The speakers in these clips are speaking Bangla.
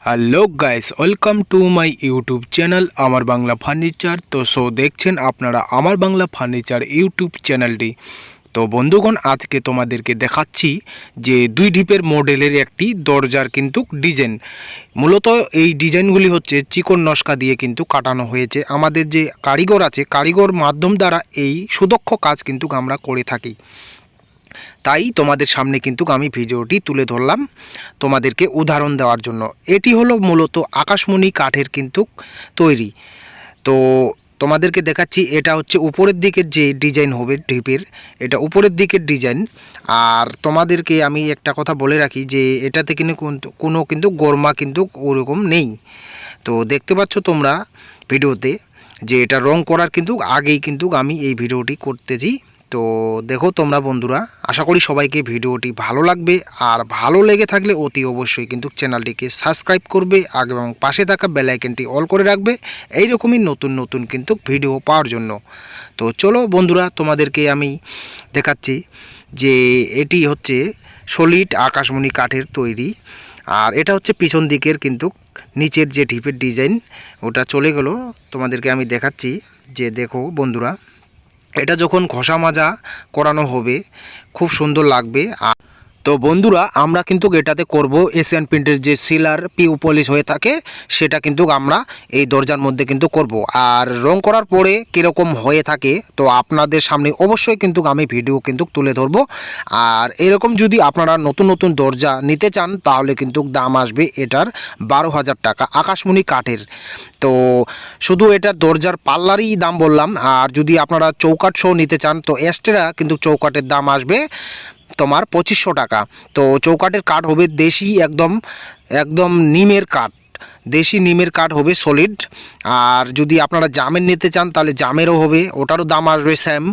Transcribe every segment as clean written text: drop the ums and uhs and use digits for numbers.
Hello guys, welcome to my YouTube channel আমার বাংলা ফার্নিচার। তো দেখছেন আপনারা আমার বাংলা ফার্নিচার ইউটিউব চ্যানেলটি। তো বন্ধুগণ, আজকে তোমাদেরকে দেখাচ্ছি যে দুই ডিপের মডেলের একটি দরজার কিন্তু ডিজাইন। মূলত এই ডিজাইনগুলি হচ্ছে চিকন নকশা দিয়ে কিন্তু কাটানো হয়েছে। আমাদের যে কারিগর আছে, কারিগর মাধ্যম দ্বারা এই সুদক্ষ কাজ কিন্তু আমরা করে থাকি। তাই তোমাদের সামনে কিন্তু আমি ভিডিওটি তুলে ধরলাম তোমাদেরকে উদাহরণ দেওয়ার জন্য। এটি হলো মূলত আকাশমণি কাঠের কিন্তু তৈরি। তো তোমাদেরকে দেখাচ্ছি, এটা হচ্ছে উপরের দিকের যে ডিজাইন হবে ডিপের, এটা উপরের দিকের ডিজাইন। আর তোমাদেরকে আমি একটা কথা বলে রাখি যে এটাতে কিন্তু কোনো কিন্তু গোরমা কিন্তু ওরকম নেই। তো দেখতে পাচ্ছ তোমরা ভিডিওতে যে এটা রং করার কিন্তু আগেই কিন্তু আমি এই ভিডিওটি করতেছি। তো দেখো তোমরা বন্ধুরা, আশা করি সবাইকে ভিডিওটি ভালো লাগবে। আর ভালো লেগে থাকলে অতি অবশ্যই কিন্তু চ্যানেলটিকে সাবস্ক্রাইব করবে এবং পাশে থাকা বেল আইকনটি অল করে রাখবে এইরকমই নতুন নতুন কিন্তু ভিডিও পাওয়ার জন্য। তো চলো বন্ধুরা, তোমাদেরকে আমি দেখাচ্ছি যে এটি হচ্ছে সলিড আকাশমণি কাঠের তৈরি। আর এটা হচ্ছে পিছন দিকের কিন্তু নিচের যে ঢিপের ডিজাইন, ওটা চলে গেল। তোমাদেরকে আমি দেখাচ্ছি যে দেখো বন্ধুরা, এটা যখন ঘষা মাজা করানো হবে খুব সুন্দর লাগবে। তো বন্ধুরা, আমরা কিন্তু এটাতে করব এশিয়ান পেইন্টের যে সিলার পিউ পলিশ হয়ে থাকে সেটা কিন্তু আমরা এই দরজার মধ্যে কিন্তু করব। আর রং করার পরে কীরকম হয়ে থাকে তো আপনাদের সামনে অবশ্যই কিন্তু আমি ভিডিও কিন্তু তুলে ধরবো। আর এরকম যদি আপনারা নতুন নতুন দরজা নিতে চান তাহলে কিন্তু দাম আসবে এটার 12,000 টাকা আকাশমণি কাঠের। তো শুধু এটা দরজার পাল্লারই দাম বললাম। আর যদি আপনারা চৌকাঠ সহ নিতে চান তো এক্সট্রা কিন্তু চৌকাঠের দাম আসবে তোমার 2500 টাকা। তো চৌকাঠের কাঠ হবে দেশি একদম একদম নিমের কাঠ, দেশি নিমের কাঠ হবে সলিড। আর যদি আপনারা জামের নিতে চান তাহলে জামেরও হবে, ওটারও দাম আসবে সেম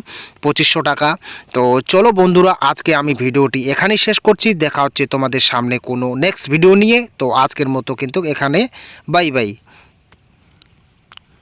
2500 টাকা। তো চলো বন্ধুরা, আজকে আমি ভিডিওটি এখানেই শেষ করছি। দেখা হচ্ছে তোমাদের সামনে কোনো নেক্সট ভিডিও নিয়ে। তো আজকের মতো কিন্তু এখানে বাই বাই।